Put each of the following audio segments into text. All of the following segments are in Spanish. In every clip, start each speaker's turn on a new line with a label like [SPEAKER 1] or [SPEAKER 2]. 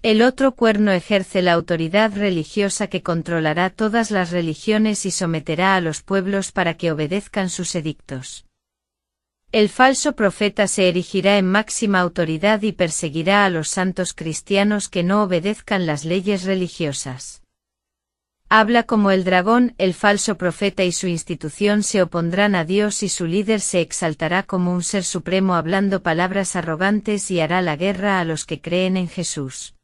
[SPEAKER 1] El otro cuerno ejerce la autoridad religiosa que controlará todas las religiones y someterá a los pueblos para que obedezcan sus edictos. El falso profeta se erigirá en máxima autoridad y perseguirá a los santos cristianos que no obedezcan las leyes religiosas. Habla como el dragón, el falso profeta y su institución se opondrán a Dios y su líder se exaltará como un ser supremo hablando palabras arrogantes y hará la guerra a los que creen en Jesús.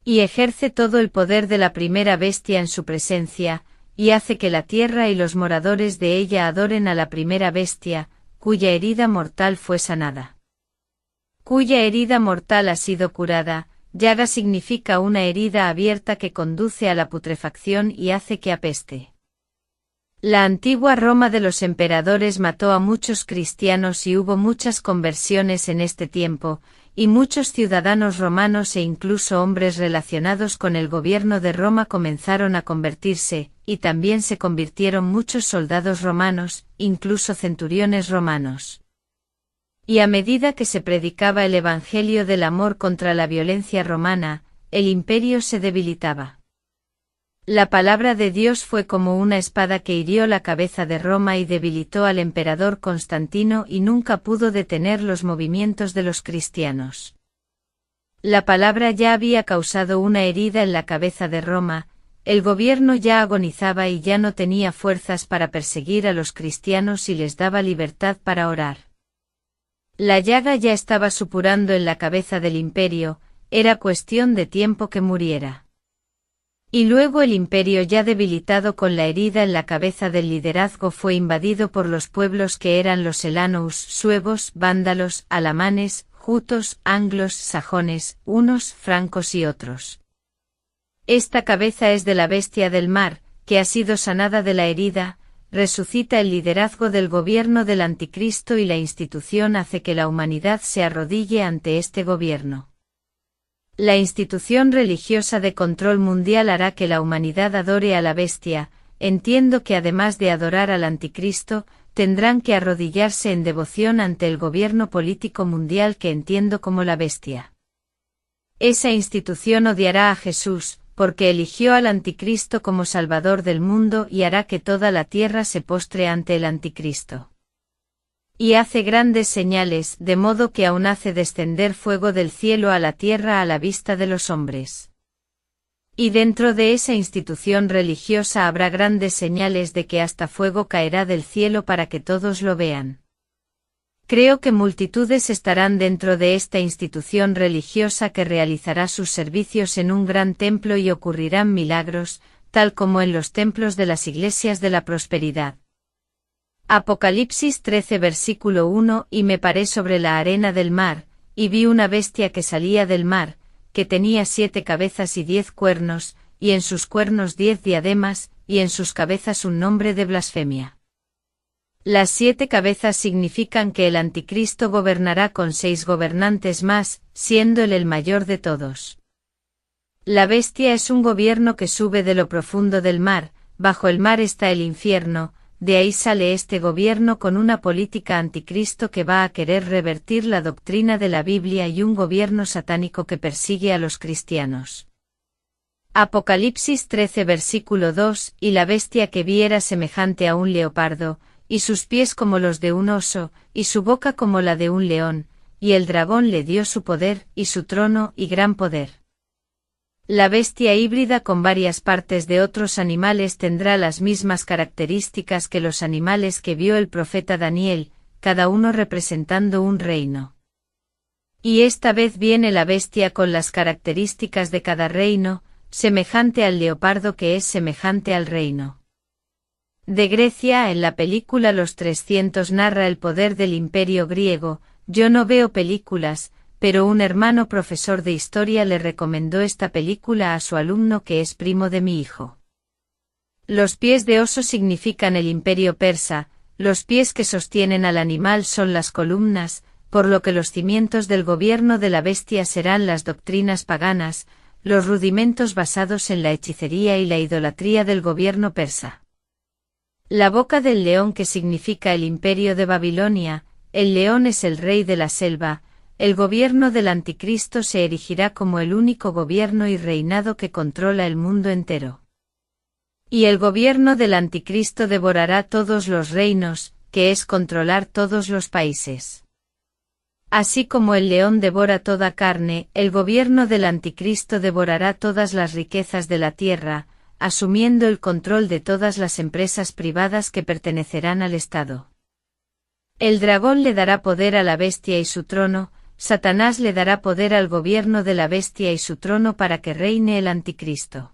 [SPEAKER 1] Y ejerce todo el poder de la primera bestia en su presencia, y hace que la tierra y los moradores de ella adoren a la primera bestia, cuya herida mortal fue sanada. Cuya herida mortal ha sido curada. Llaga significa una herida abierta que conduce a la putrefacción y hace que apeste. La antigua Roma de los emperadores mató a muchos cristianos y hubo muchas conversiones en este tiempo, y muchos ciudadanos romanos e incluso hombres relacionados con el gobierno de Roma comenzaron a convertirse, y también se convirtieron muchos soldados romanos, incluso centuriones romanos. Y a medida que se predicaba el evangelio del amor contra la violencia romana, el imperio se debilitaba. La palabra de Dios fue como una espada que hirió la cabeza de Roma y debilitó al emperador Constantino y nunca pudo detener los movimientos de los cristianos. La palabra ya había causado una herida en la cabeza de Roma, el gobierno ya agonizaba y ya no tenía fuerzas para perseguir a los cristianos y les daba libertad para orar. La llaga ya estaba supurando en la cabeza del imperio, era cuestión de tiempo que muriera. Y luego el imperio ya debilitado con la herida en la cabeza del liderazgo fue invadido por los pueblos que eran los elanous, suevos, vándalos, alamanes, jutos, anglos, sajones, hunos, francos y otros. Esta cabeza es de la bestia del mar, que ha sido sanada de la herida, resucita el liderazgo del gobierno del anticristo y la institución hace que la humanidad se arrodille ante este gobierno. La institución religiosa de control mundial hará que la humanidad adore a la bestia. Entiendo que además de adorar al anticristo, tendrán que arrodillarse en devoción ante el gobierno político mundial que entiendo como la bestia. Esa institución odiará a Jesús, porque eligió al anticristo como salvador del mundo y hará que toda la tierra se postre ante el anticristo. Y hace grandes señales, de modo que aún hace descender fuego del cielo a la tierra a la vista de los hombres. Y dentro de esa institución religiosa habrá grandes señales de que hasta fuego caerá del cielo para que todos lo vean. Creo que multitudes estarán dentro de esta institución religiosa que realizará sus servicios en un gran templo y ocurrirán milagros, tal como en los templos de las iglesias de la prosperidad. Apocalipsis 13 versículo 1 Y me paré sobre la arena del mar, y vi una bestia que salía del mar, que tenía 7 cabezas y 10 cuernos, y en sus cuernos 10 diademas, y en sus cabezas un nombre de blasfemia. Las 7 cabezas significan que el anticristo gobernará con 6 gobernantes más, siendo él el mayor de todos. La bestia es un gobierno que sube de lo profundo del mar, bajo el mar está el infierno. De ahí sale este gobierno con una política anticristo que va a querer revertir la doctrina de la Biblia y un gobierno satánico que persigue a los cristianos. Apocalipsis 13 versículo 2 Y la bestia que vi era semejante a un leopardo, y sus pies como los de un oso, y su boca como la de un león, y el dragón le dio su poder, y su trono y gran poder. La bestia híbrida con varias partes de otros animales tendrá las mismas características que los animales que vio el profeta Daniel, cada uno representando un reino. Y esta vez viene la bestia con las características de cada reino, semejante al leopardo que es semejante al reino. De Grecia en la película Los 300 narra el poder del imperio griego. Yo no veo películas, pero un hermano profesor de historia le recomendó esta película a su alumno que es primo de mi hijo. Los pies de oso significan el imperio persa, los pies que sostienen al animal son las columnas, por lo que los cimientos del gobierno de la bestia serán las doctrinas paganas, los rudimentos basados en la hechicería y la idolatría del gobierno persa. La boca del león que significa el imperio de Babilonia, el león es el rey de la selva, el gobierno del Anticristo se erigirá como el único gobierno y reinado que controla el mundo entero. Y el gobierno del Anticristo devorará todos los reinos, que es controlar todos los países. Así como el león devora toda carne, el gobierno del Anticristo devorará todas las riquezas de la tierra, asumiendo el control de todas las empresas privadas que pertenecerán al Estado. El dragón le dará poder a la bestia y su trono, Satanás le dará poder al gobierno de la bestia y su trono para que reine el Anticristo.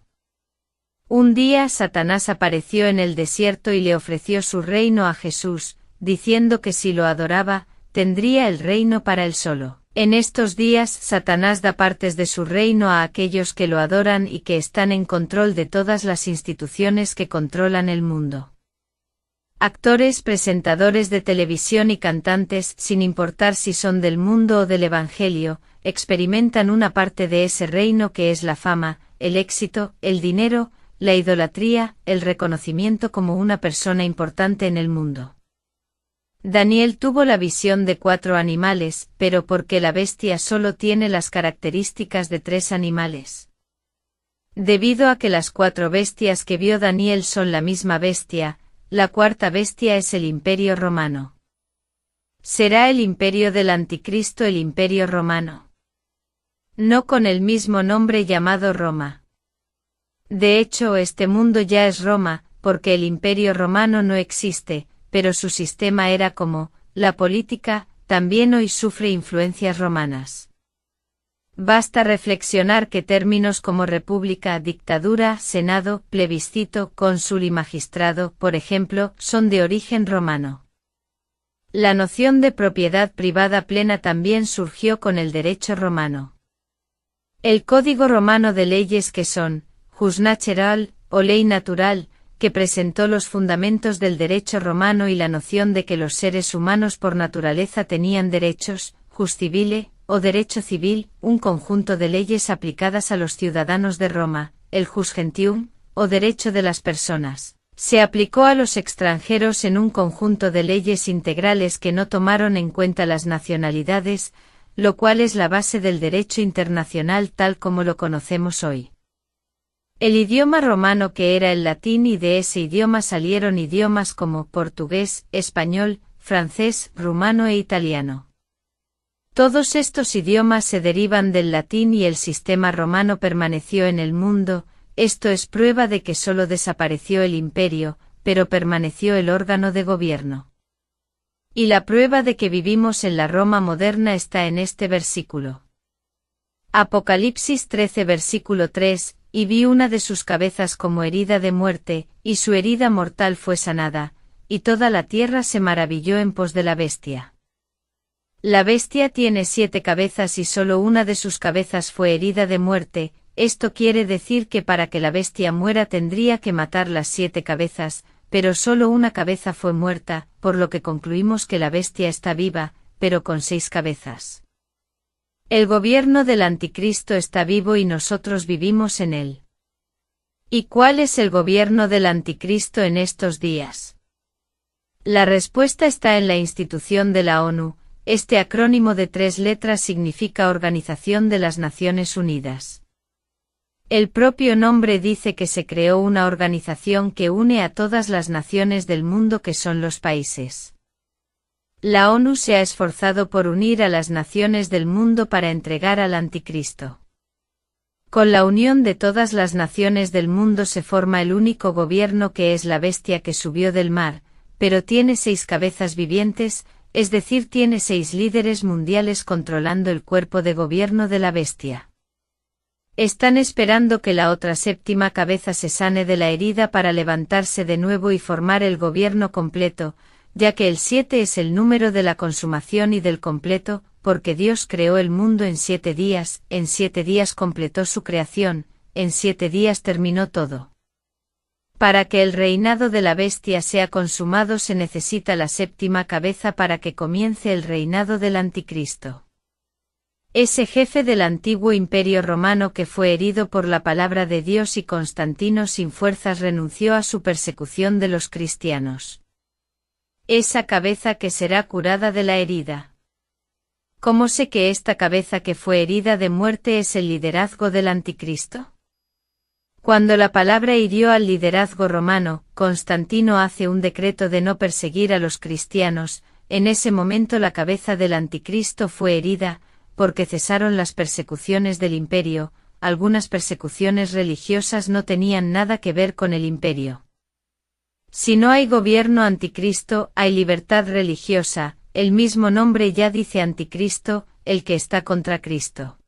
[SPEAKER 1] Un día Satanás apareció en el desierto y le ofreció su reino a Jesús, diciendo que si lo adoraba, tendría el reino para él solo. En estos días Satanás da partes de su reino a aquellos que lo adoran y que están en control de todas las instituciones que controlan el mundo. Actores, presentadores de televisión y cantantes, sin importar si son del mundo o del Evangelio, experimentan una parte de ese reino que es la fama, el éxito, el dinero, la idolatría, el reconocimiento como una persona importante en el mundo. Daniel tuvo la visión de 4 animales, pero porque la bestia solo tiene las características de 3 animales. Debido a que las 4 bestias que vio Daniel son la misma bestia, la 4ª bestia es el Imperio Romano. ¿Será el imperio del Anticristo el Imperio Romano? No con el mismo nombre llamado Roma. De hecho, este mundo ya es Roma, porque el Imperio Romano no existe, pero su sistema era como, la política, también hoy sufre influencias romanas. Basta reflexionar que términos como república, dictadura, senado, plebiscito, cónsul y magistrado, por ejemplo, son de origen romano. La noción de propiedad privada plena también surgió con el derecho romano. El Código Romano de Leyes, que son, jus natural, o ley natural, que presentó los fundamentos del derecho romano y la noción de que los seres humanos por naturaleza tenían derechos, jus civile, o derecho civil, un conjunto de leyes aplicadas a los ciudadanos de Roma, el jus gentium, o derecho de las personas. Se aplicó a los extranjeros en un conjunto de leyes integrales que no tomaron en cuenta las nacionalidades, lo cual es la base del derecho internacional tal como lo conocemos hoy. El idioma romano que era el latín, y de ese idioma salieron idiomas como portugués, español, francés, rumano e italiano. Todos estos idiomas se derivan del latín y el sistema romano permaneció en el mundo. Esto es prueba de que solo desapareció el imperio, pero permaneció el órgano de gobierno. Y la prueba de que vivimos en la Roma moderna está en este versículo. Apocalipsis 13 versículo 3, y vi una de sus cabezas como herida de muerte, y su herida mortal fue sanada, y toda la tierra se maravilló en pos de la bestia. La bestia tiene 7 cabezas y solo una de sus cabezas fue herida de muerte. Esto quiere decir que para que la bestia muera tendría que matar las 7 cabezas, pero solo una cabeza fue muerta, por lo que concluimos que la bestia está viva, pero con 6 cabezas. El gobierno del Anticristo está vivo y nosotros vivimos en él. ¿Y cuál es el gobierno del Anticristo en estos días? La respuesta está en la institución de la ONU. Este acrónimo de 3 letras significa Organización de las Naciones Unidas. El propio nombre dice que se creó una organización que une a todas las naciones del mundo, que son los países. La ONU se ha esforzado por unir a las naciones del mundo para entregar al Anticristo. Con la unión de todas las naciones del mundo se forma el único gobierno, que es la bestia que subió del mar, pero tiene 6 cabezas vivientes, es decir, tiene 6 líderes mundiales controlando el cuerpo de gobierno de la bestia. Están esperando que la otra 7ª cabeza se sane de la herida para levantarse de nuevo y formar el gobierno completo, ya que el 7 es el número de la consumación y del completo, porque Dios creó el mundo en 7 días, en 7 días completó su creación, en 7 días terminó todo. Para que el reinado de la bestia sea consumado se necesita la 7ª cabeza para que comience el reinado del Anticristo. Ese jefe del antiguo imperio romano que fue herido por la palabra de Dios y Constantino sin fuerzas renunció a su persecución de los cristianos. Esa cabeza que será curada de la herida. ¿Cómo sé que esta cabeza que fue herida de muerte es el liderazgo del anticristo? Cuando la palabra hirió al liderazgo romano, Constantino hace un decreto de no perseguir a los cristianos. En ese momento la cabeza del anticristo fue herida, porque cesaron las persecuciones del imperio. Algunas persecuciones religiosas no tenían nada que ver con el imperio. Si no hay gobierno anticristo, hay libertad religiosa. El mismo nombre ya dice anticristo, el que está contra Cristo.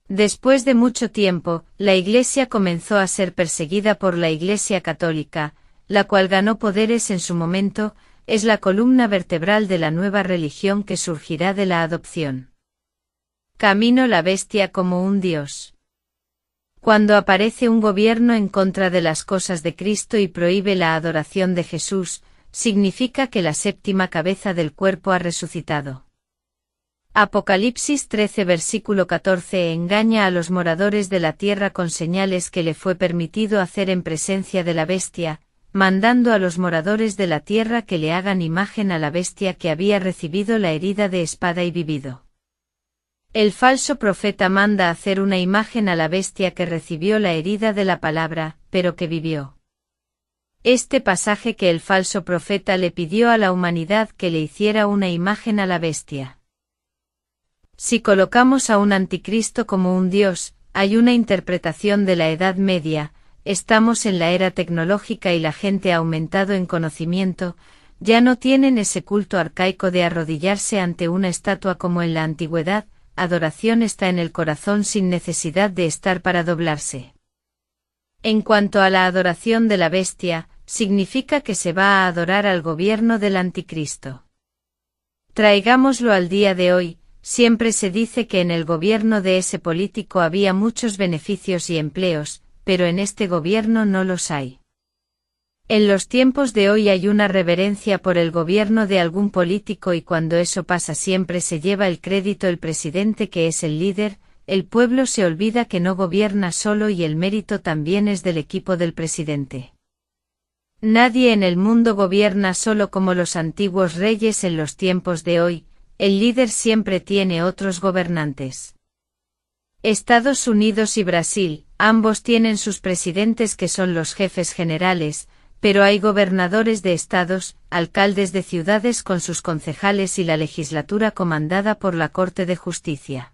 [SPEAKER 1] Después de mucho tiempo, la Iglesia comenzó a ser perseguida por la Iglesia católica, la cual ganó poderes en su momento. Es la columna vertebral de la nueva religión que surgirá de la adopción. Camino la bestia como un dios. Cuando aparece un gobierno en contra de las cosas de Cristo y prohíbe la adoración de Jesús, significa que la séptima cabeza del cuerpo ha resucitado. Apocalipsis 13 versículo 14 engaña a los moradores de la tierra con señales que le fue permitido hacer en presencia de la bestia, mandando a los moradores de la tierra que le hagan imagen a la bestia que había recibido la herida de espada y vivido. El falso profeta manda hacer una imagen a la bestia que recibió la herida de la palabra, pero que vivió. Este pasaje que el falso profeta le pidió a la humanidad que le hiciera una imagen a la bestia. Si colocamos a un anticristo como un dios, hay una interpretación de la Edad Media. Estamos en la era tecnológica y la gente ha aumentado en conocimiento, ya no tienen ese culto arcaico de arrodillarse ante una estatua como en la antigüedad. Adoración está en el corazón sin necesidad de estar para doblarse. En cuanto a la adoración de la bestia, significa que se va a adorar al gobierno del anticristo. Traigámoslo al día de hoy. Siempre se dice que en el gobierno de ese político había muchos beneficios y empleos, pero en este gobierno no los hay. En los tiempos de hoy hay una reverencia por el gobierno de algún político y cuando eso pasa siempre se lleva el crédito el presidente que es el líder. El pueblo se olvida que no gobierna solo y el mérito también es del equipo del presidente. Nadie en el mundo gobierna solo como los antiguos reyes en los tiempos de hoy. El líder siempre tiene otros gobernantes. Estados Unidos y Brasil, ambos tienen sus presidentes que son los jefes generales, pero hay gobernadores de estados, alcaldes de ciudades con sus concejales y la legislatura comandada por la Corte de Justicia.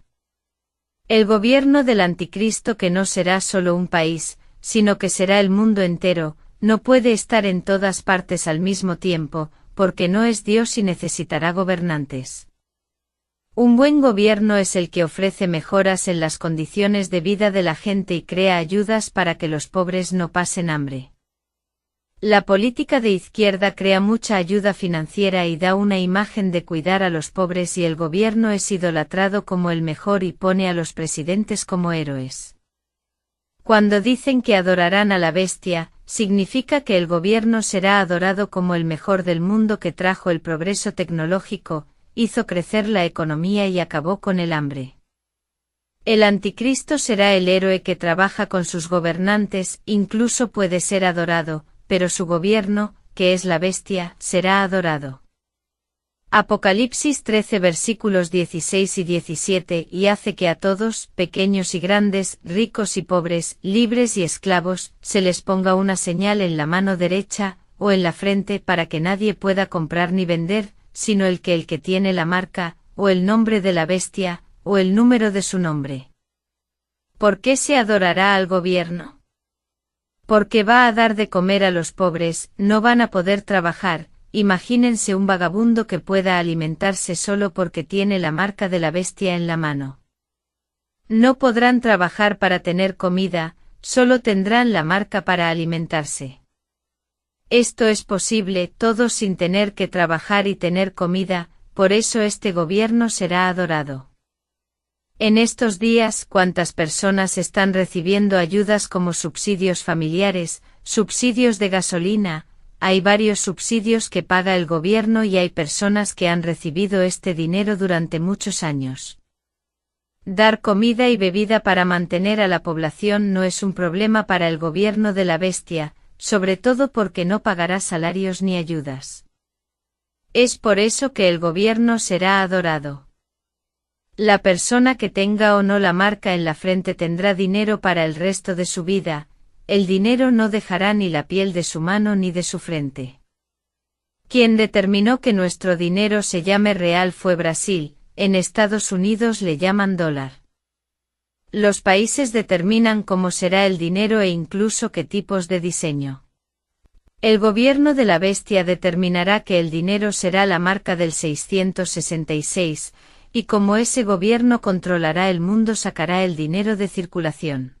[SPEAKER 1] El gobierno del anticristo, que no será solo un país, sino que será el mundo entero, no puede estar en todas partes al mismo tiempo, porque no es Dios y necesitará gobernantes. Un buen gobierno es el que ofrece mejoras en las condiciones de vida de la gente y crea ayudas para que los pobres no pasen hambre. La política de izquierda crea mucha ayuda financiera y da una imagen de cuidar a los pobres y el gobierno es idolatrado como el mejor y pone a los presidentes como héroes. Cuando dicen que adorarán a la bestia, significa que el gobierno será adorado como el mejor del mundo que trajo el progreso tecnológico, hizo crecer la economía y acabó con el hambre. El anticristo será el héroe que trabaja con sus gobernantes, incluso puede ser adorado, pero su gobierno, que es la bestia, será adorado. Apocalipsis 13 versículos 16 y 17 y hace que a todos, pequeños y grandes, ricos y pobres, libres y esclavos, se les ponga una señal en la mano derecha, o en la frente para que nadie pueda comprar ni vender, sino el que tiene la marca, o el nombre de la bestia, o el número de su nombre. ¿Por qué se adorará al gobierno? Porque va a dar de comer a los pobres, no van a poder trabajar. Imagínense un vagabundo que pueda alimentarse solo porque tiene la marca de la bestia en la mano. No podrán trabajar para tener comida, solo tendrán la marca para alimentarse. Esto es posible, todos sin tener que trabajar y tener comida, por eso este gobierno será adorado. En estos días, ¿cuántas personas están recibiendo ayudas como subsidios familiares, subsidios de gasolina? Hay varios subsidios que paga el gobierno y hay personas que han recibido este dinero durante muchos años. Dar comida y bebida para mantener a la población no es un problema para el gobierno de la bestia, sobre todo porque no pagará salarios ni ayudas. Es por eso que el gobierno será adorado. La persona que tenga o no la marca en la frente tendrá dinero para el resto de su vida, el dinero no dejará ni la piel de su mano ni de su frente. Quien determinó que nuestro dinero se llame real fue Brasil, en Estados Unidos le llaman dólar. Los países determinan cómo será el dinero e incluso qué tipos de diseño. El gobierno de la bestia determinará que el dinero será la marca del 666, y como ese gobierno controlará el mundo sacará el dinero de circulación.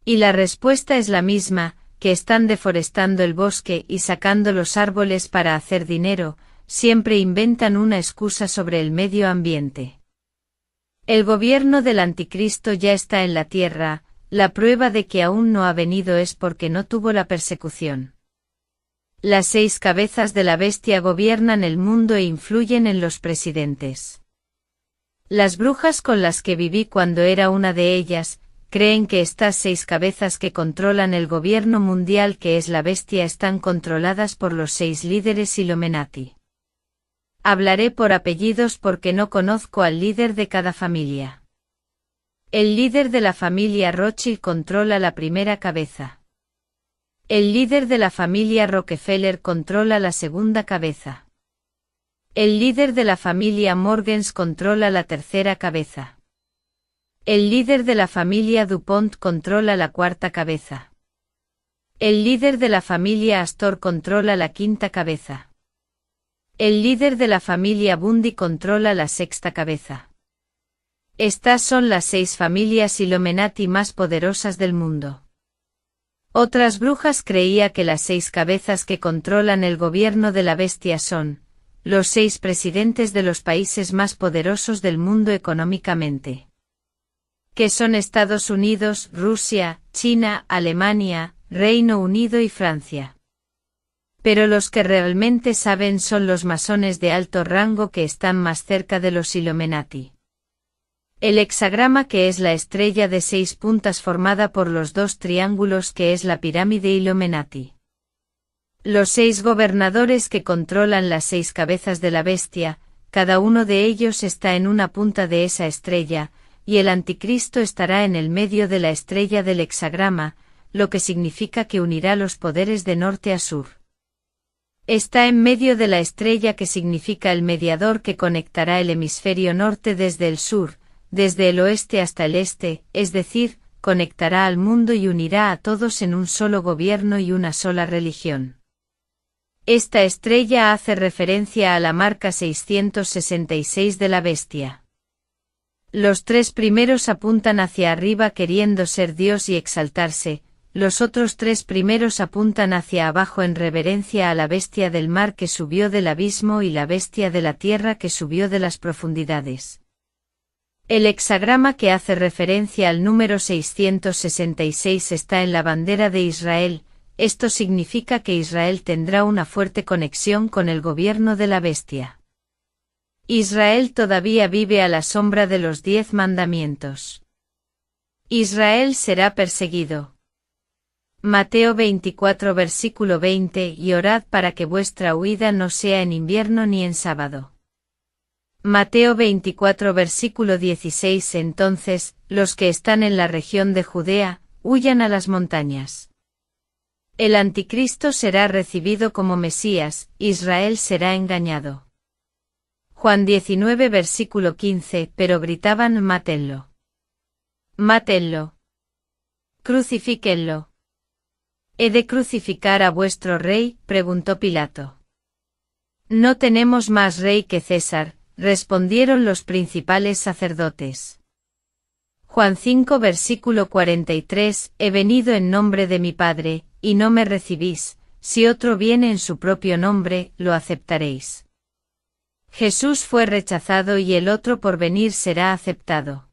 [SPEAKER 1] Y la respuesta es la misma, que están deforestando el bosque y sacando los árboles para hacer dinero, siempre inventan una excusa sobre el medio ambiente. El gobierno del anticristo ya está en la tierra, la prueba de que aún no ha venido es porque no tuvo la persecución. Las 6 cabezas de la bestia gobiernan el mundo e influyen en los presidentes. Las brujas con las que viví cuando era una de ellas, creen que estas 6 cabezas que controlan el gobierno mundial que es la bestia están controladas por los 6 líderes Illuminati. Hablaré por apellidos porque no conozco al líder de cada familia. El líder de la familia Rothschild controla la primera cabeza. El líder de la familia Rockefeller controla la segunda cabeza. El líder de la familia Morgens controla la tercera cabeza. El líder de la familia DuPont controla la cuarta cabeza. El líder de la familia Astor controla la quinta cabeza. El líder de la familia Bundy controla la sexta cabeza. Estas son las 6 familias Illuminati más poderosas del mundo. Otras brujas creía que las 6 cabezas que controlan el gobierno de la bestia son los 6 presidentes de los países más poderosos del mundo económicamente. Que son Estados Unidos, Rusia, China, Alemania, Reino Unido y Francia. Pero los que realmente saben son los masones de alto rango que están más cerca de los Illuminati. El hexagrama que es la estrella de 6 puntas formada por los 2 triángulos que es la pirámide Illuminati. Los 6 gobernadores que controlan las 6 cabezas de la bestia, cada uno de ellos está en una punta de esa estrella, y el anticristo estará en el medio de la estrella del hexagrama, lo que significa que unirá los poderes de norte a sur. Está en medio de la estrella que significa el mediador que conectará el hemisferio norte desde el sur, desde el oeste hasta el este, es decir, conectará al mundo y unirá a todos en un solo gobierno y una sola religión. Esta estrella hace referencia a la marca 666 de la bestia. Los 3 primeros apuntan hacia arriba queriendo ser Dios y exaltarse, los otros 3 primeros apuntan hacia abajo en reverencia a la bestia del mar que subió del abismo y la bestia de la tierra que subió de las profundidades. El hexagrama que hace referencia al número 666 está en la bandera de Israel, esto significa que Israel tendrá una fuerte conexión con el gobierno de la bestia. Israel todavía vive a la sombra de los 10 mandamientos. Israel será perseguido. Mateo 24 versículo 20 y orad para que vuestra huida no sea en invierno ni en sábado. Mateo 24 versículo 16 Entonces, los que están en la región de Judea, huyan a las montañas. El anticristo será recibido como Mesías, Israel será engañado. Juan 19 versículo 15 Pero gritaban mátenlo. Mátenlo. Crucifíquenlo. ¿He de crucificar a vuestro rey? Preguntó Pilato. No tenemos más rey que César, respondieron los principales sacerdotes. Juan 5 versículo 43 He venido en nombre de mi Padre, y no me recibís, si otro viene en su propio nombre, lo aceptaréis. Jesús fue rechazado y el otro por venir será aceptado.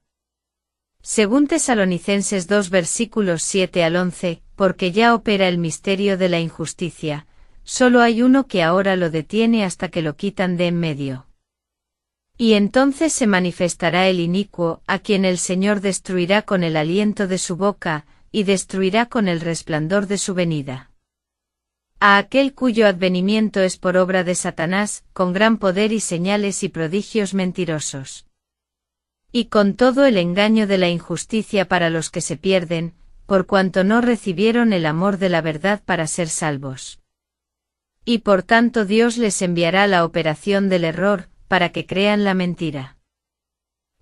[SPEAKER 1] Según Tesalonicenses 2 versículos 7 al 11, porque ya opera el misterio de la injusticia, solo hay uno que ahora lo detiene hasta que lo quitan de en medio. Y entonces se manifestará el inicuo, a quien el Señor destruirá con el aliento de su boca, y destruirá con el resplandor de su venida. A aquel cuyo advenimiento es por obra de Satanás, con gran poder y señales y prodigios mentirosos. Y con todo el engaño de la injusticia para los que se pierden, por cuanto no recibieron el amor de la verdad para ser salvos. Y por tanto Dios les enviará la operación del error, para que crean la mentira.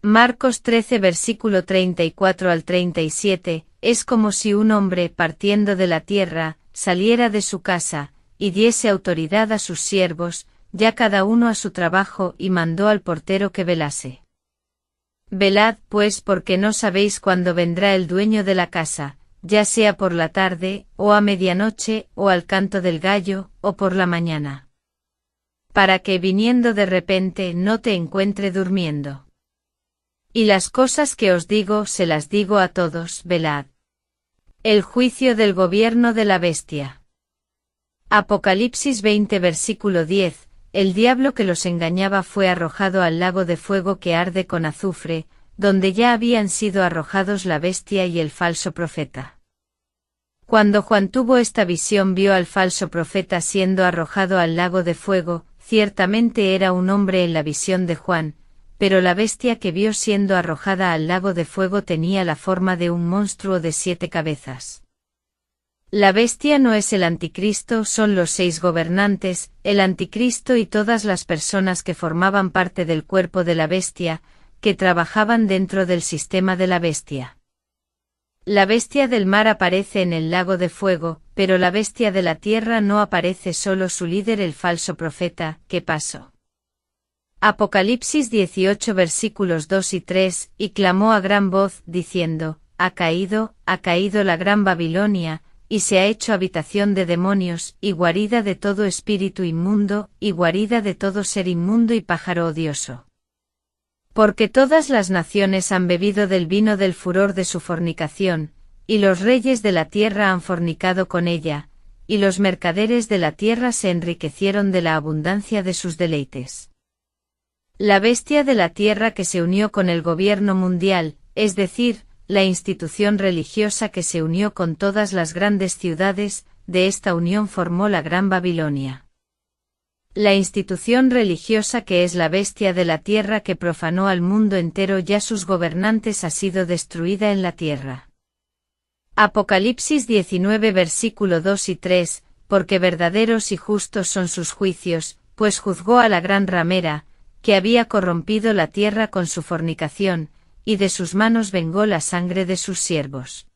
[SPEAKER 1] Marcos 13 versículo 34 al 37, es como si un hombre partiendo de la tierra, saliera de su casa, y diese autoridad a sus siervos, ya cada uno a su trabajo y mandó al portero que velase. Velad pues porque no sabéis cuándo vendrá el dueño de la casa, ya sea por la tarde, o a medianoche, o al canto del gallo, o por la mañana. Para que viniendo de repente no te encuentre durmiendo. Y las cosas que os digo se las digo a todos, velad. El juicio del gobierno de la bestia. Apocalipsis 20 versículo 10, el diablo que los engañaba fue arrojado al lago de fuego que arde con azufre, donde ya habían sido arrojados la bestia y el falso profeta. Cuando Juan tuvo esta visión vio al falso profeta siendo arrojado al lago de fuego, ciertamente era un hombre en la visión de Juan, pero la bestia que vio siendo arrojada al lago de fuego tenía la forma de un monstruo de 7 cabezas. La bestia no es el anticristo, son los 6 gobernantes, el anticristo y todas las personas que formaban parte del cuerpo de la bestia, que trabajaban dentro del sistema de la bestia. La bestia del mar aparece en el lago de fuego, pero la bestia de la tierra no aparece, solo su líder el falso profeta, que pasó. Apocalipsis 18 versículos 2 y 3, y clamó a gran voz, diciendo, ha caído la gran Babilonia, y se ha hecho habitación de demonios, y guarida de todo espíritu inmundo, y guarida de todo ser inmundo y pájaro odioso. Porque todas las naciones han bebido del vino del furor de su fornicación, y los reyes de la tierra han fornicado con ella, y los mercaderes de la tierra se enriquecieron de la abundancia de sus deleites. La bestia de la tierra que se unió con el gobierno mundial, es decir, la institución religiosa que se unió con todas las grandes ciudades, de esta unión formó la Gran Babilonia. La institución religiosa que es la bestia de la tierra que profanó al mundo entero, ya sus gobernantes, ha sido destruida en la tierra. Apocalipsis 19 versículo 2 y 3, porque verdaderos y justos son sus juicios, pues juzgó a la gran ramera, que había corrompido la tierra con su fornicación, y de sus manos vengó la sangre de sus siervos.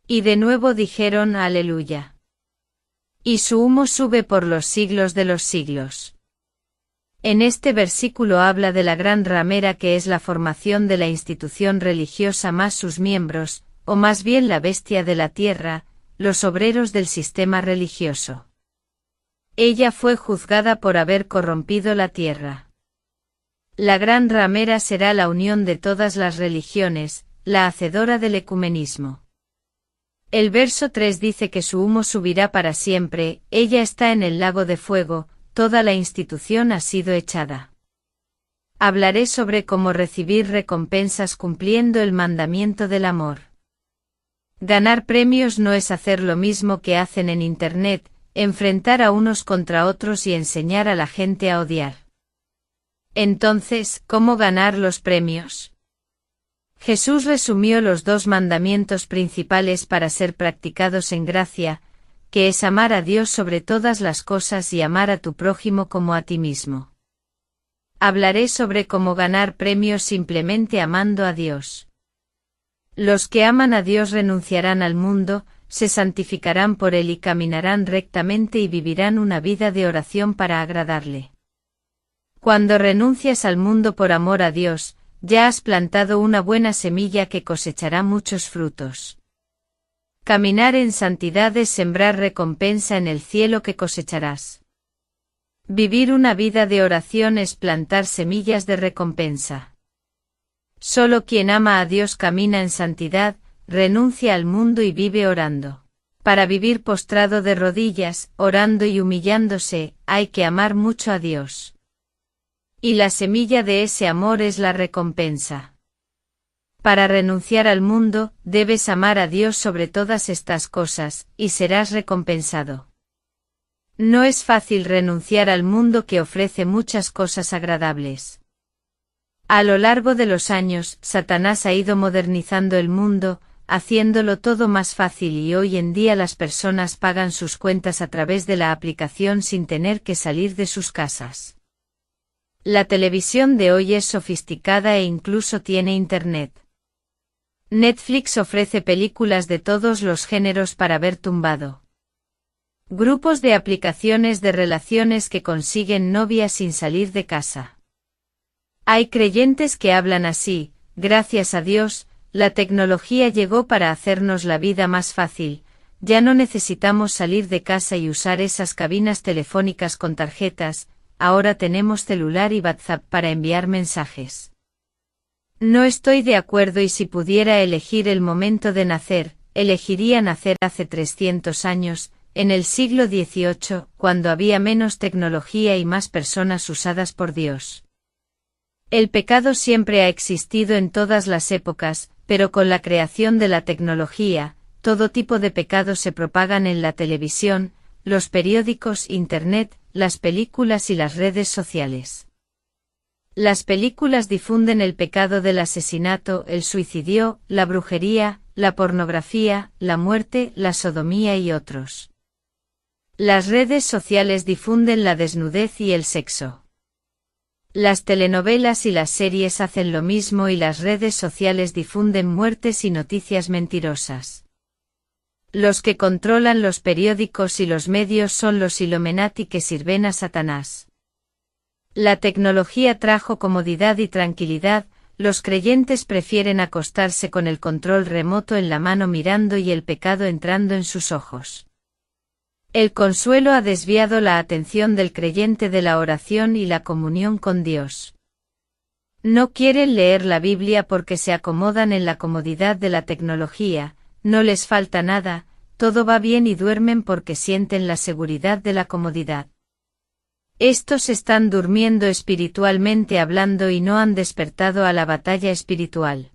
[SPEAKER 1] Y de nuevo dijeron Aleluya. Y su humo sube por los siglos de los siglos. En este versículo habla de la gran ramera, que es la formación de la institución religiosa más sus miembros, o más bien la bestia de la tierra, los obreros del sistema religioso. Ella fue juzgada por haber corrompido la tierra. La gran ramera será la unión de todas las religiones, la hacedora del ecumenismo. El verso 3 dice que su humo subirá para siempre, ella está en el lago de fuego, toda la institución ha sido echada. Hablaré sobre cómo recibir recompensas cumpliendo el mandamiento del amor. Ganar premios no es hacer lo mismo que hacen en Internet, enfrentar a unos contra otros y enseñar a la gente a odiar. Entonces, ¿cómo ganar los premios? Jesús resumió los 2 mandamientos principales para ser practicados en gracia, que es amar a Dios sobre todas las cosas y amar a tu prójimo como a ti mismo. Hablaré sobre cómo ganar premios simplemente amando a Dios. Los que aman a Dios renunciarán al mundo, se santificarán por él y caminarán rectamente y vivirán una vida de oración para agradarle. Cuando renuncias al mundo por amor a Dios, ya has plantado una buena semilla que cosechará muchos frutos. Caminar en santidad es sembrar recompensa en el cielo que cosecharás. Vivir una vida de oración es plantar semillas de recompensa. Solo quien ama a Dios camina en santidad, renuncia al mundo y vive orando. Para vivir postrado de rodillas, orando y humillándose, hay que amar mucho a Dios. Y la semilla de ese amor es la recompensa. Para renunciar al mundo, debes amar a Dios sobre todas estas cosas, y serás recompensado. No es fácil renunciar al mundo que ofrece muchas cosas agradables. A lo largo de los años, Satanás ha ido modernizando el mundo, haciéndolo todo más fácil y hoy en día las personas pagan sus cuentas a través de la aplicación sin tener que salir de sus casas. La televisión de hoy es sofisticada e incluso tiene internet. Netflix ofrece películas de todos los géneros para ver tumbado. Grupos de aplicaciones de relaciones que consiguen novias sin salir de casa. Hay creyentes que hablan así: gracias a Dios, la tecnología llegó para hacernos la vida más fácil, ya no necesitamos salir de casa y usar esas cabinas telefónicas con tarjetas, ahora tenemos celular y WhatsApp para enviar mensajes. No estoy de acuerdo y si pudiera elegir el momento de nacer, elegiría nacer hace 300 años, en el siglo XVIII, cuando había menos tecnología y más personas usadas por Dios. El pecado siempre ha existido en todas las épocas, pero con la creación de la tecnología, todo tipo de pecados se propagan en la televisión, los periódicos, Internet, las películas y las redes sociales. Las películas difunden el pecado del asesinato, el suicidio, la brujería, la pornografía, la muerte, la sodomía y otros. Las redes sociales difunden la desnudez y el sexo. Las telenovelas y las series hacen lo mismo y las redes sociales difunden muertes y noticias mentirosas. Los que controlan los periódicos y los medios son los Illuminati que sirven a Satanás. La tecnología trajo comodidad y tranquilidad, los creyentes prefieren acostarse con el control remoto en la mano mirando y el pecado entrando en sus ojos. El consuelo ha desviado la atención del creyente de la oración y la comunión con Dios. No quieren leer la Biblia porque se acomodan en la comodidad de la tecnología, no les falta nada, todo va bien y duermen porque sienten la seguridad de la comodidad. Estos están durmiendo espiritualmente hablando y no han despertado a la batalla espiritual.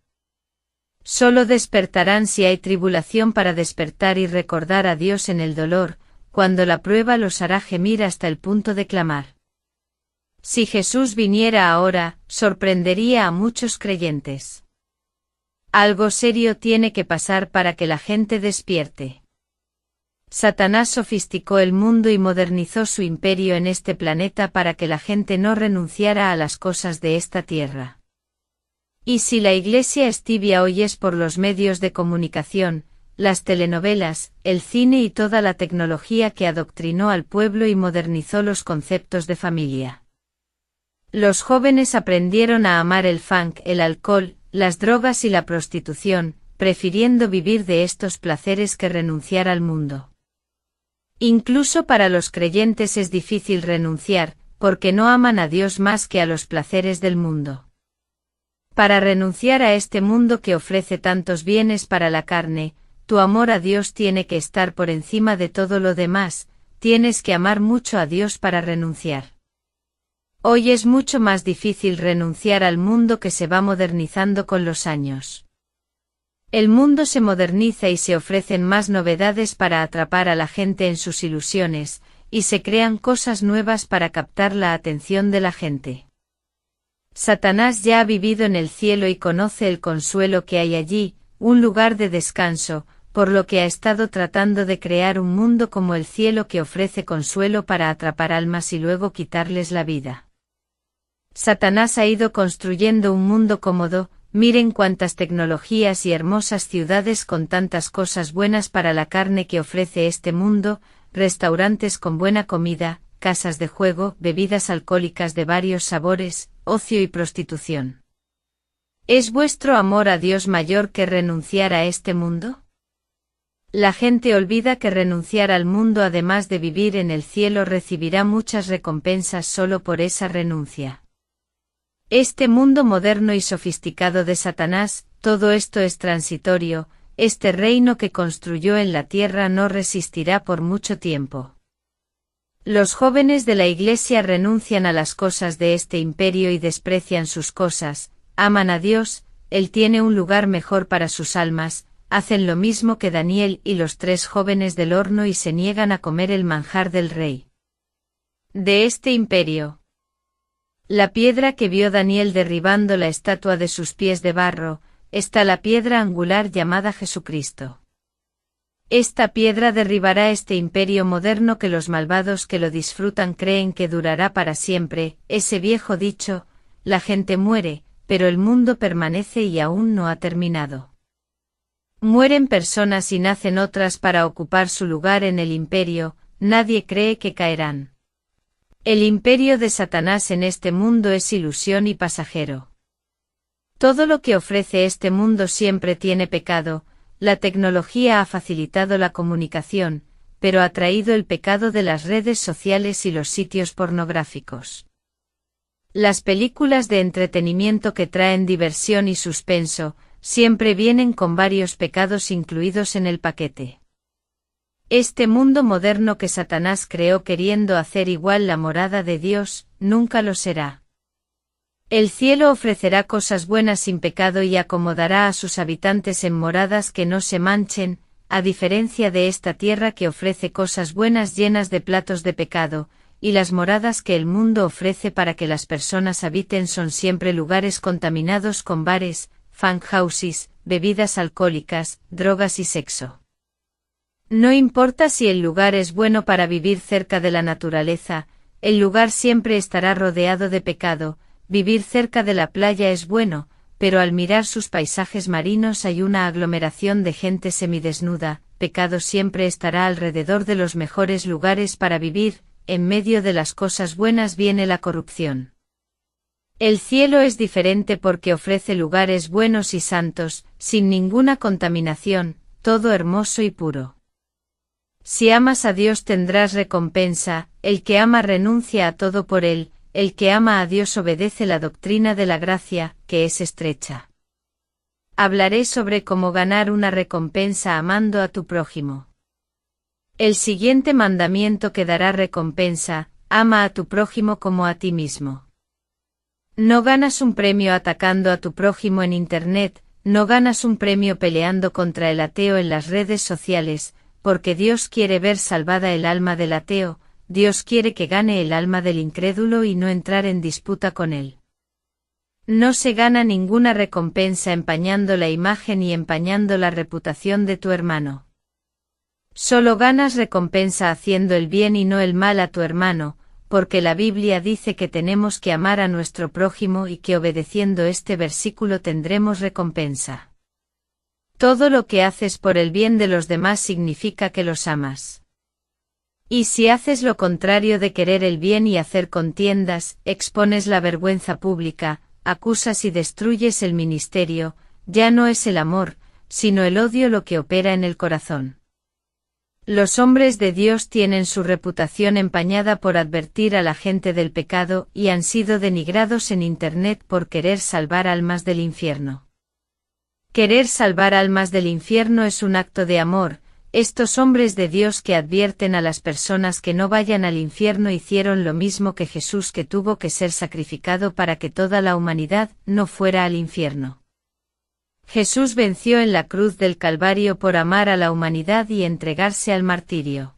[SPEAKER 1] Solo despertarán si hay tribulación para despertar y recordar a Dios en el dolor, cuando la prueba los hará gemir hasta el punto de clamar. Si Jesús viniera ahora, sorprendería a muchos creyentes. Algo serio tiene que pasar para que la gente despierte. Satanás sofisticó el mundo y modernizó su imperio en este planeta para que la gente no renunciara a las cosas de esta tierra. Y si la Iglesia es tibia hoy es por los medios de comunicación, las telenovelas, el cine y toda la tecnología que adoctrinó al pueblo y modernizó los conceptos de familia. Los jóvenes aprendieron a amar el funk, el alcohol, las drogas y la prostitución, prefiriendo vivir de estos placeres que renunciar al mundo. Incluso para los creyentes es difícil renunciar, porque no aman a Dios más que a los placeres del mundo. Para renunciar a este mundo que ofrece tantos bienes para la carne, tu amor a Dios tiene que estar por encima de todo lo demás, tienes que amar mucho a Dios para renunciar. Hoy es mucho más difícil renunciar al mundo que se va modernizando con los años. El mundo se moderniza y se ofrecen más novedades para atrapar a la gente en sus ilusiones, y se crean cosas nuevas para captar la atención de la gente. Satanás ya ha vivido en el cielo y conoce el consuelo que hay allí, un lugar de descanso, por lo que ha estado tratando de crear un mundo como el cielo que ofrece consuelo para atrapar almas y luego quitarles la vida. Satanás ha ido construyendo un mundo cómodo, miren cuántas tecnologías y hermosas ciudades con tantas cosas buenas para la carne que ofrece este mundo, restaurantes con buena comida, casas de juego, bebidas alcohólicas de varios sabores, ocio y prostitución. ¿Es vuestro amor a Dios mayor que renunciar a este mundo? La gente olvida que renunciar al mundo además de vivir en el cielo recibirá muchas recompensas solo por esa renuncia. Este mundo moderno y sofisticado de Satanás, todo esto es transitorio, este reino que construyó en la tierra no resistirá por mucho tiempo. Los jóvenes de la Iglesia renuncian a las cosas de este imperio y desprecian sus cosas, aman a Dios, Él tiene un lugar mejor para sus almas, hacen lo mismo que Daniel y los 3 jóvenes del horno y se niegan a comer el manjar del rey de este imperio. La piedra que vio Daniel derribando la estatua de sus pies de barro, está la piedra angular llamada Jesucristo. Esta piedra derribará este imperio moderno que los malvados que lo disfrutan creen que durará para siempre, ese viejo dicho, la gente muere, pero el mundo permanece y aún no ha terminado. Mueren personas y nacen otras para ocupar su lugar en el imperio, nadie cree que caerán. El imperio de Satanás en este mundo es ilusión y pasajero. Todo lo que ofrece este mundo siempre tiene pecado. La tecnología ha facilitado la comunicación, pero ha traído el pecado de las redes sociales y los sitios pornográficos. Las películas de entretenimiento que traen diversión y suspenso, siempre vienen con varios pecados incluidos en el paquete. Este mundo moderno que Satanás creó queriendo hacer igual la morada de Dios, nunca lo será. El cielo ofrecerá cosas buenas sin pecado y acomodará a sus habitantes en moradas que no se manchen, a diferencia de esta tierra que ofrece cosas buenas llenas de platos de pecado, y las moradas que el mundo ofrece para que las personas habiten son siempre lugares contaminados con bares, funhouses, bebidas alcohólicas, drogas y sexo. No importa si el lugar es bueno para vivir cerca de la naturaleza, el lugar siempre estará rodeado de pecado. Vivir cerca de la playa es bueno, pero al mirar sus paisajes marinos hay una aglomeración de gente semidesnuda, pecado siempre estará alrededor de los mejores lugares para vivir, en medio de las cosas buenas viene la corrupción. El cielo es diferente porque ofrece lugares buenos y santos, sin ninguna contaminación, todo hermoso y puro. Si amas a Dios tendrás recompensa, el que ama renuncia a todo por él. El que ama a Dios obedece la doctrina de la gracia, que es estrecha. Hablaré sobre cómo ganar una recompensa amando a tu prójimo. El siguiente mandamiento que dará recompensa, ama a tu prójimo como a ti mismo. No ganas un premio atacando a tu prójimo en Internet, no ganas un premio peleando contra el ateo en las redes sociales, porque Dios quiere ver salvada el alma del ateo. Dios quiere que gane el alma del incrédulo y no entrar en disputa con él. No se gana ninguna recompensa empañando la imagen y empañando la reputación de tu hermano. Solo ganas recompensa haciendo el bien y no el mal a tu hermano, porque la Biblia dice que tenemos que amar a nuestro prójimo y que obedeciendo este versículo tendremos recompensa. Todo lo que haces por el bien de los demás significa que los amas. Y si haces lo contrario de querer el bien y hacer contiendas, expones la vergüenza pública, acusas y destruyes el ministerio, ya no es el amor, sino el odio lo que opera en el corazón. Los hombres de Dios tienen su reputación empañada por advertir a la gente del pecado y han sido denigrados en Internet por querer salvar almas del infierno. Querer salvar almas del infierno es un acto de amor. Estos hombres de Dios que advierten a las personas que no vayan al infierno hicieron lo mismo que Jesús, que tuvo que ser sacrificado para que toda la humanidad no fuera al infierno. Jesús venció en la cruz del Calvario por amar a la humanidad y entregarse al martirio.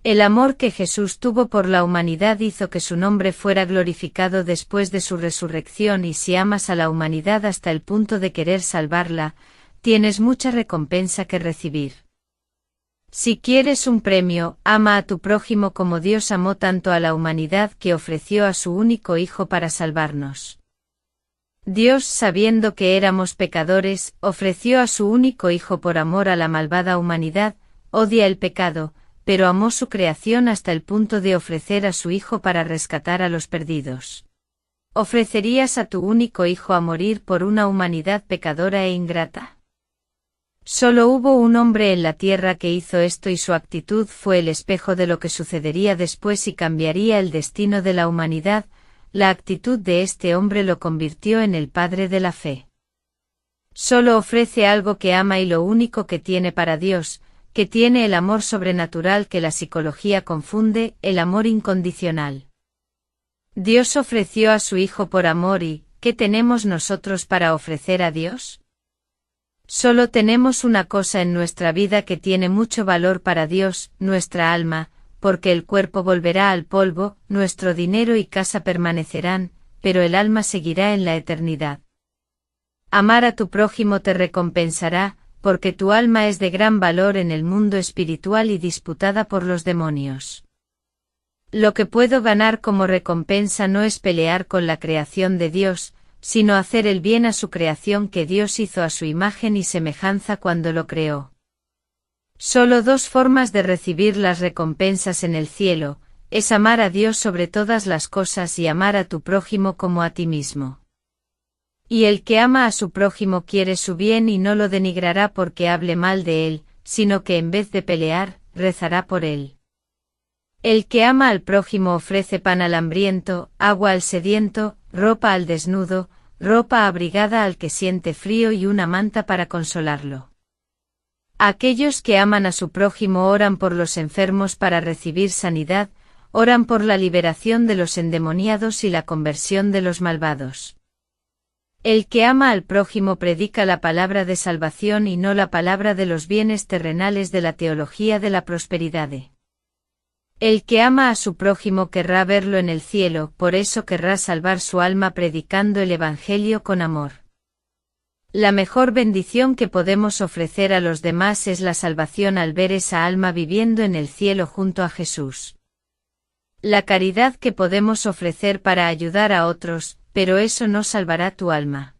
[SPEAKER 1] El amor que Jesús tuvo por la humanidad hizo que su nombre fuera glorificado después de su resurrección, y si amas a la humanidad hasta el punto de querer salvarla, tienes mucha recompensa que recibir. Si quieres un premio, ama a tu prójimo como Dios amó tanto a la humanidad que ofreció a su único Hijo para salvarnos. Dios, sabiendo que éramos pecadores, ofreció a su único Hijo por amor a la malvada humanidad. Odia el pecado, pero amó su creación hasta el punto de ofrecer a su Hijo para rescatar a los perdidos. ¿Ofrecerías a tu único Hijo a morir por una humanidad pecadora e ingrata? Solo hubo un hombre en la tierra que hizo esto, y su actitud fue el espejo de lo que sucedería después y cambiaría el destino de la humanidad. La actitud de este hombre lo convirtió en el padre de la fe. Solo ofrece algo que ama y lo único que tiene para Dios, que tiene el amor sobrenatural que la psicología confunde, el amor incondicional. Dios ofreció a su Hijo por amor y, ¿qué tenemos nosotros para ofrecer a Dios? Solo tenemos una cosa en nuestra vida que tiene mucho valor para Dios, nuestra alma, porque el cuerpo volverá al polvo, nuestro dinero y casa permanecerán, pero el alma seguirá en la eternidad. Amar a tu prójimo te recompensará, porque tu alma es de gran valor en el mundo espiritual y disputada por los demonios. Lo que puedo ganar como recompensa no es pelear con la creación de Dios, sino hacer el bien a su creación que Dios hizo a su imagen y semejanza cuando lo creó. Solo dos formas de recibir las recompensas en el cielo, es amar a Dios sobre todas las cosas y amar a tu prójimo como a ti mismo. Y el que ama a su prójimo quiere su bien y no lo denigrará porque hable mal de él, sino que en vez de pelear, rezará por él. El que ama al prójimo ofrece pan al hambriento, agua al sediento, ropa al desnudo, ropa abrigada al que siente frío y una manta para consolarlo. Aquellos que aman a su prójimo oran por los enfermos para recibir sanidad, oran por la liberación de los endemoniados y la conversión de los malvados. El que ama al prójimo predica la palabra de salvación y no la palabra de los bienes terrenales de la teología de la prosperidad. El que ama a su prójimo querrá verlo en el cielo, por eso querrá salvar su alma predicando el Evangelio con amor. La mejor bendición que podemos ofrecer a los demás es la salvación al ver esa alma viviendo en el cielo junto a Jesús. La caridad que podemos ofrecer para ayudar a otros, pero eso no salvará tu alma.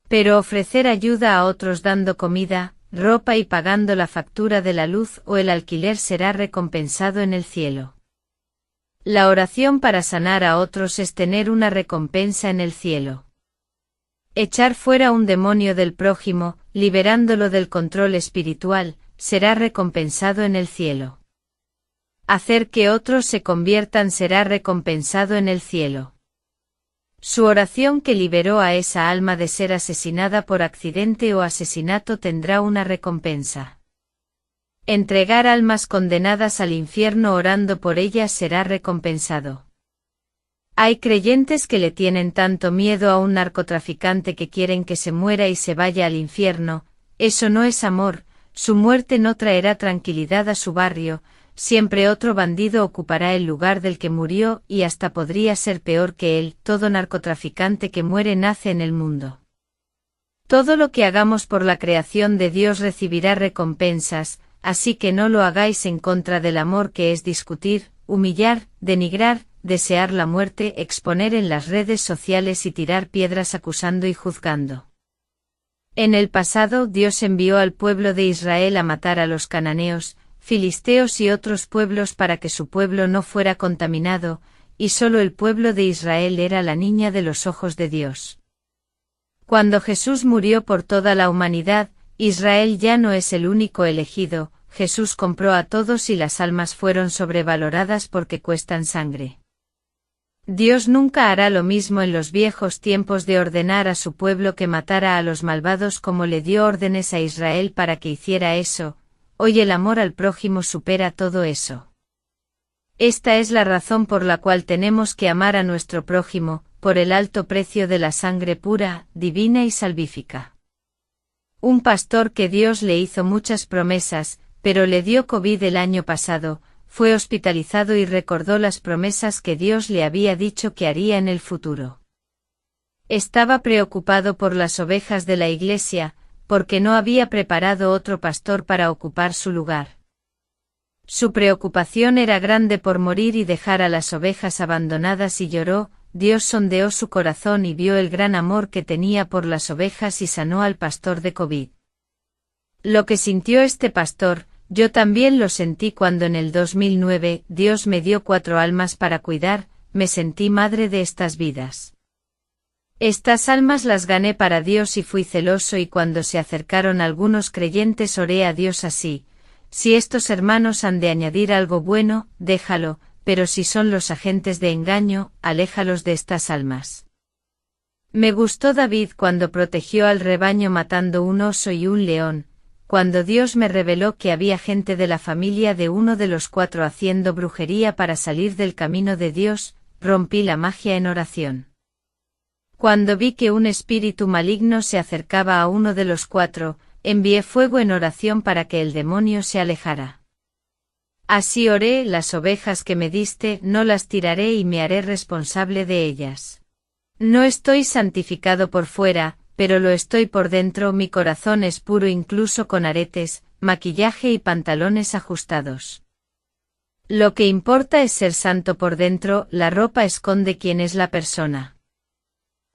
[SPEAKER 1] Pero ofrecer ayuda a otros dando comida, ropa y pagando la factura de la luz o el alquiler será recompensado en el cielo. La oración para sanar a otros es tener una recompensa en el cielo. Echar fuera un demonio del prójimo, liberándolo del control espiritual, será recompensado en el cielo. Hacer que otros se conviertan será recompensado en el cielo. Su oración que liberó a esa alma de ser asesinada por accidente o asesinato tendrá una recompensa. Entregar almas condenadas al infierno orando por ellas será recompensado. Hay creyentes que le tienen tanto miedo a un narcotraficante que quieren que se muera y se vaya al infierno, eso no es amor, su muerte no traerá tranquilidad a su barrio, siempre otro bandido ocupará el lugar del que murió y hasta podría ser peor que él, todo narcotraficante que muere nace en el mundo. Todo lo que hagamos por la creación de Dios recibirá recompensas, así que no lo hagáis en contra del amor que es discutir, humillar, denigrar, desear la muerte, exponer en las redes sociales y tirar piedras acusando y juzgando. En el pasado Dios envió al pueblo de Israel a matar a los cananeos, filisteos y otros pueblos para que su pueblo no fuera contaminado, y solo el pueblo de Israel era la niña de los ojos de Dios. Cuando Jesús murió por toda la humanidad, Israel ya no es el único elegido, Jesús compró a todos y las almas fueron sobrevaloradas porque cuestan sangre. Dios nunca hará lo mismo en los viejos tiempos de ordenar a su pueblo que matara a los malvados como le dio órdenes a Israel para que hiciera eso. Hoy el amor al prójimo supera todo eso. Esta es la razón por la cual tenemos que amar a nuestro prójimo, por el alto precio de la sangre pura, divina y salvífica. Un pastor que Dios le hizo muchas promesas, pero le dio COVID el año pasado, fue hospitalizado y recordó las promesas que Dios le había dicho que haría en el futuro. Estaba preocupado por las ovejas de la iglesia, porque no había preparado otro pastor para ocupar su lugar. Su preocupación era grande por morir y dejar a las ovejas abandonadas y lloró. Dios sondeó su corazón y vio el gran amor que tenía por las ovejas y sanó al pastor de COVID. Lo que sintió este pastor, yo también lo sentí cuando en el 2009 Dios me dio 4 almas para cuidar, me sentí madre de estas vidas. Estas almas las gané para Dios y fui celoso y cuando se acercaron algunos creyentes oré a Dios así, si estos hermanos han de añadir algo bueno, déjalo, pero si son los agentes de engaño, aléjalos de estas almas. Me gustó David cuando protegió al rebaño matando un oso y un león, cuando Dios me reveló que había gente de la familia de uno de los 4 haciendo brujería para salir del camino de Dios, rompí la magia en oración. Cuando vi que un espíritu maligno se acercaba a uno de los 4, envié fuego en oración para que el demonio se alejara. Así oré, las ovejas que me diste, no las tiraré y me haré responsable de ellas. No estoy santificado por fuera, pero lo estoy por dentro, mi corazón es puro incluso con aretes, maquillaje y pantalones ajustados. Lo que importa es ser santo por dentro, la ropa esconde quién es la persona.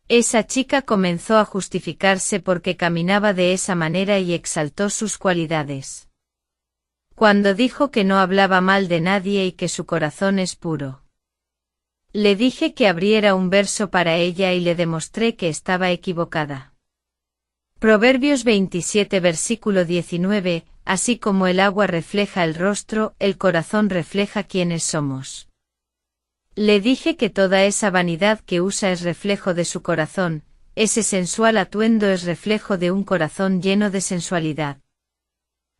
[SPEAKER 1] Esa chica comenzó a justificarse porque caminaba de esa manera y exaltó sus cualidades. Cuando dijo que no hablaba mal de nadie y que su corazón es puro. Le dije que abriera un verso para ella y le demostré que estaba equivocada. Proverbios 27 versículo 19, así como el agua refleja el rostro, el corazón refleja quiénes somos. Le dije que toda esa vanidad que usa es reflejo de su corazón, ese sensual atuendo es reflejo de un corazón lleno de sensualidad.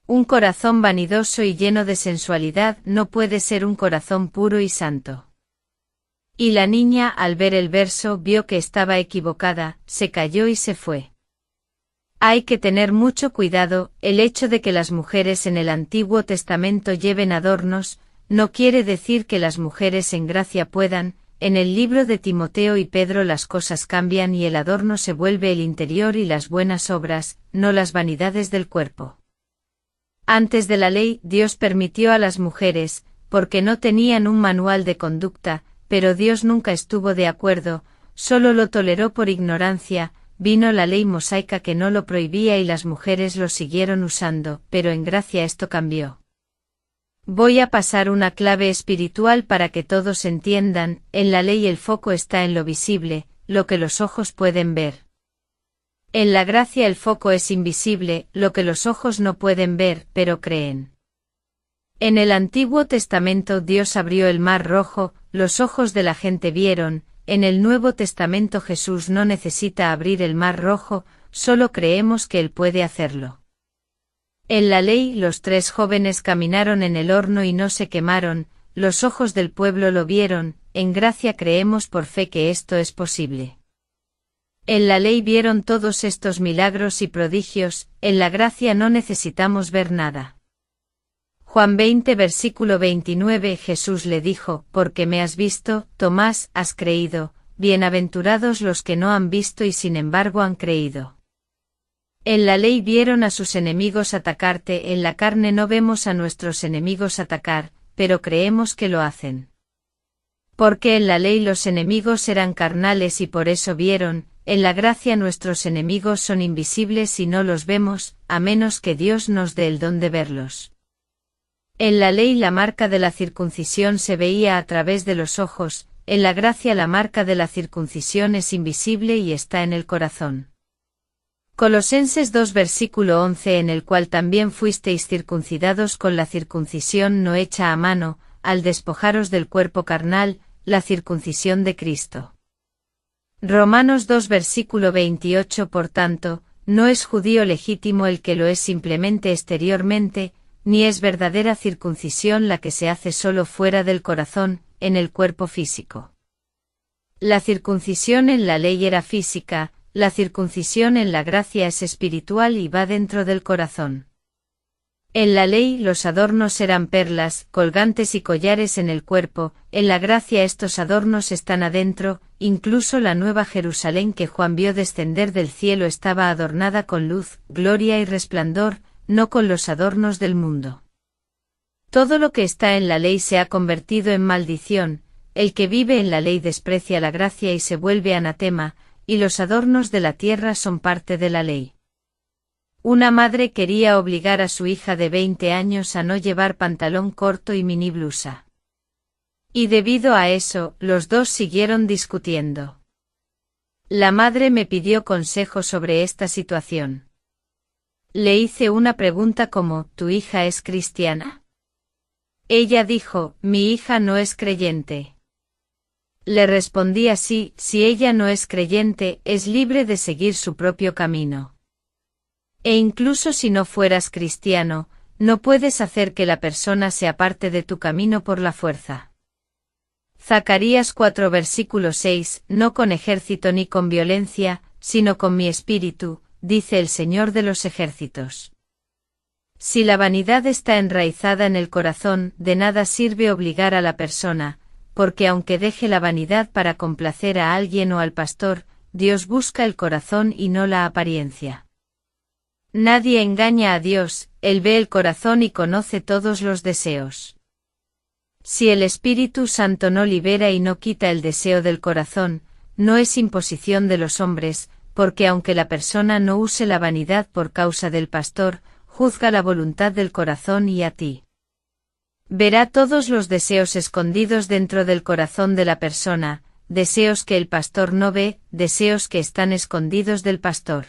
[SPEAKER 1] Un corazón vanidoso y lleno de sensualidad no puede ser un corazón puro y santo. Y la niña, al ver el verso, vio que estaba equivocada, se calló y se fue. Hay que tener mucho cuidado, el hecho de que las mujeres en el Antiguo Testamento lleven adornos, no quiere decir que las mujeres en gracia puedan, en el libro de Timoteo y Pedro las cosas cambian y el adorno se vuelve el interior y las buenas obras, no las vanidades del cuerpo. Antes de la ley, Dios permitió a las mujeres, porque no tenían un manual de conducta, pero Dios nunca estuvo de acuerdo, solo lo toleró por ignorancia. Vino la ley mosaica que no lo prohibía y las mujeres lo siguieron usando, pero en gracia esto cambió. Voy a pasar una clave espiritual para que todos entiendan, en la ley el foco está en lo visible, lo que los ojos pueden ver. En la gracia el foco es invisible, lo que los ojos no pueden ver, pero creen. En el Antiguo Testamento Dios abrió el mar rojo, los ojos de la gente vieron. En el Nuevo Testamento Jesús no necesita abrir el mar rojo, solo creemos que Él puede hacerlo. En la ley los 3 jóvenes caminaron en el horno y no se quemaron, los ojos del pueblo lo vieron, en gracia creemos por fe que esto es posible. En la ley vieron todos estos milagros y prodigios, en la gracia no necesitamos ver nada. Juan 20 versículo 29 Jesús le dijo, porque me has visto, Tomás, has creído, bienaventurados los que no han visto y sin embargo han creído. En la ley vieron a sus enemigos atacarte, en la carne no vemos a nuestros enemigos atacar, pero creemos que lo hacen. Porque en la ley los enemigos eran carnales y por eso vieron, en la gracia nuestros enemigos son invisibles y no los vemos, a menos que Dios nos dé el don de verlos. En la ley la marca de la circuncisión se veía a través de los ojos, en la gracia la marca de la circuncisión es invisible y está en el corazón. Colosenses 2 versículo 11 en el cual también fuisteis circuncidados con la circuncisión no hecha a mano, al despojaros del cuerpo carnal, la circuncisión de Cristo. Romanos 2 versículo 28 Por tanto, no es judío legítimo el que lo es simplemente exteriormente, ni es verdadera circuncisión la que se hace solo fuera del corazón, en el cuerpo físico. La circuncisión en la ley era física, la circuncisión en la gracia es espiritual y va dentro del corazón. En la ley los adornos eran perlas, colgantes y collares en el cuerpo, en la gracia estos adornos están adentro, incluso la nueva Jerusalén que Juan vio descender del cielo estaba adornada con luz, gloria y resplandor, no con los adornos del mundo. Todo lo que está en la ley se ha convertido en maldición, el que vive en la ley desprecia la gracia y se vuelve anatema, y los adornos de la tierra son parte de la ley. Una madre quería obligar a su hija de 20 años a no llevar pantalón corto y mini blusa. Y debido a eso, los dos siguieron discutiendo. La madre me pidió consejo sobre esta situación. Le hice una pregunta como, ¿tu hija es cristiana? Ella dijo, mi hija no es creyente. Le respondí así, si ella no es creyente, es libre de seguir su propio camino. E incluso si no fueras cristiano, no puedes hacer que la persona se aparte de tu camino por la fuerza. Zacarías 4 versículo 6, no con ejército ni con violencia, sino con mi espíritu, dice el Señor de los ejércitos. Si la vanidad está enraizada en el corazón, de nada sirve obligar a la persona, porque aunque deje la vanidad para complacer a alguien o al pastor, Dios busca el corazón y no la apariencia. Nadie engaña a Dios, Él ve el corazón y conoce todos los deseos. Si el Espíritu Santo no libera y no quita el deseo del corazón, no es imposición de los hombres, porque aunque la persona no use la vanidad por causa del pastor, juzga la voluntad del corazón y a ti. Verá todos los deseos escondidos dentro del corazón de la persona, deseos que el pastor no ve, deseos que están escondidos del pastor.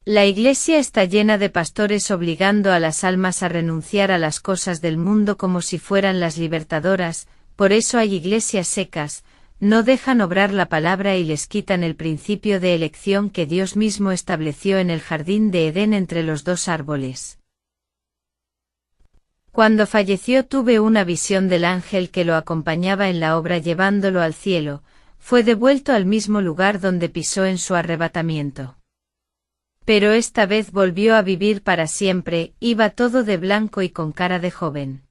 [SPEAKER 1] La Iglesia está llena de pastores obligando a las almas a renunciar a las cosas del mundo como si fueran las libertadoras, por eso hay iglesias secas, no dejan obrar la palabra y les quitan el principio de elección que Dios mismo estableció en el jardín de Edén entre los dos árboles. Cuando falleció tuve una visión del ángel que lo acompañaba en la obra llevándolo al cielo, fue devuelto al mismo lugar donde pisó en su arrebatamiento. Pero esta vez volvió a vivir para siempre, iba todo de blanco y con cara de joven.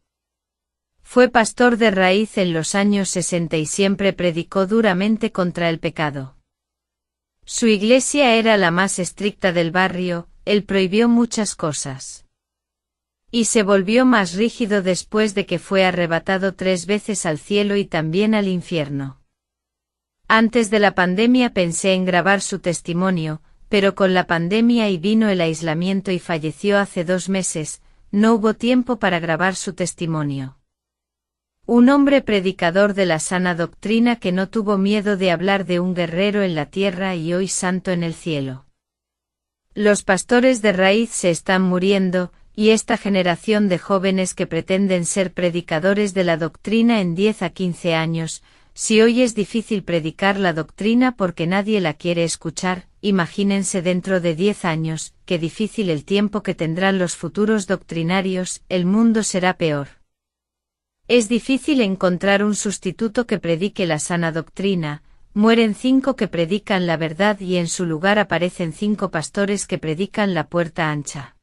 [SPEAKER 1] Fue pastor de raíz en los años 60 y siempre predicó duramente contra el pecado. Su iglesia era la más estricta del barrio, él prohibió muchas cosas. Y se volvió más rígido después de que fue arrebatado 3 veces al cielo y también al infierno. Antes de la pandemia pensé en grabar su testimonio, pero con la pandemia y vino el aislamiento y falleció hace 2 meses, no hubo tiempo para grabar su testimonio. Un hombre predicador de la sana doctrina que no tuvo miedo de hablar de un guerrero en la tierra y hoy santo en el cielo. Los pastores de raíz se están muriendo, y esta generación de jóvenes que pretenden ser predicadores de la doctrina en 10 a 15 años, si hoy es difícil predicar la doctrina porque nadie la quiere escuchar, imagínense dentro de 10 años, qué difícil el tiempo que tendrán los futuros doctrinarios, el mundo será peor. Es difícil encontrar un sustituto que predique la sana doctrina, mueren 5 que predican la verdad y en su lugar aparecen 5 pastores que predican la puerta ancha.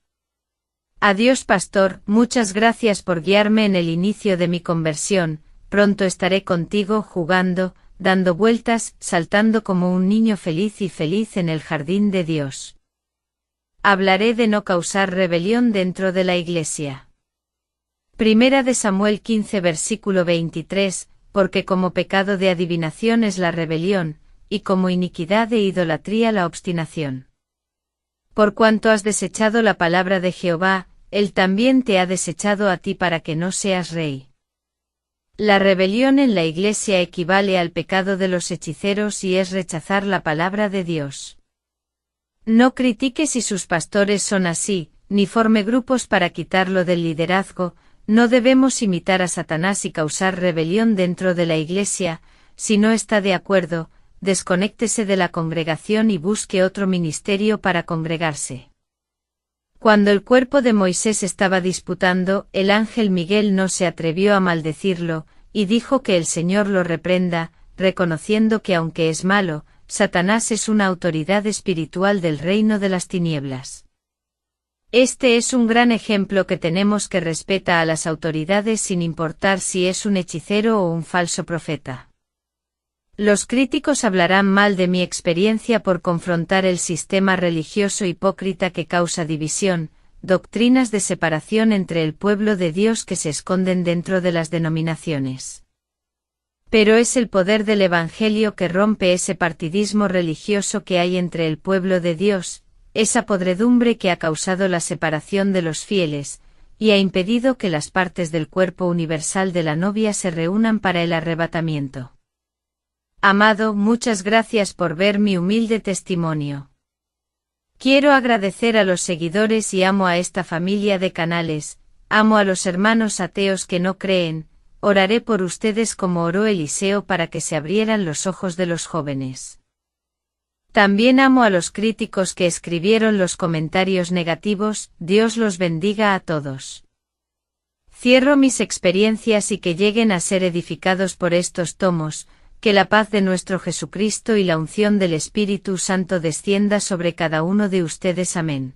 [SPEAKER 1] Adiós pastor, muchas gracias por guiarme en el inicio de mi conversión, pronto estaré contigo jugando, dando vueltas, saltando como un niño feliz y feliz en el jardín de Dios. Hablaré de no causar rebelión dentro de la iglesia. Primera de Samuel 15 versículo 23, porque como pecado de adivinación es la rebelión, y como iniquidad de idolatría la obstinación. Por cuanto has desechado la palabra de Jehová, él también te ha desechado a ti para que no seas rey. La rebelión en la iglesia equivale al pecado de los hechiceros y es rechazar la palabra de Dios. No critique si sus pastores son así, ni forme grupos para quitarlo del liderazgo. No debemos imitar a Satanás y causar rebelión dentro de la iglesia, si no está de acuerdo, desconéctese de la congregación y busque otro ministerio para congregarse. Cuando el cuerpo de Moisés estaba disputando, el ángel Miguel no se atrevió a maldecirlo, y dijo que el Señor lo reprenda, reconociendo que aunque es malo, Satanás es una autoridad espiritual del reino de las tinieblas. Este es un gran ejemplo que tenemos que respeta a las autoridades sin importar si es un hechicero o un falso profeta. Los críticos hablarán mal de mi experiencia por confrontar el sistema religioso hipócrita que causa división, doctrinas de separación entre el pueblo de Dios que se esconden dentro de las denominaciones. Pero es el poder del Evangelio que rompe ese partidismo religioso que hay entre el pueblo de Dios, esa podredumbre que ha causado la separación de los fieles, y ha impedido que las partes del cuerpo universal de la novia se reúnan para el arrebatamiento. Amado, muchas gracias por ver mi humilde testimonio. Quiero agradecer a los seguidores y amo a esta familia de canales, amo a los hermanos ateos que no creen, oraré por ustedes como oró Eliseo para que se abrieran los ojos de los jóvenes. También amo a los críticos que escribieron los comentarios negativos, Dios los bendiga a todos. Cierro mis experiencias y que lleguen a ser edificados por estos tomos, que la paz de nuestro Jesucristo y la unción del Espíritu Santo descienda sobre cada uno de ustedes. Amén.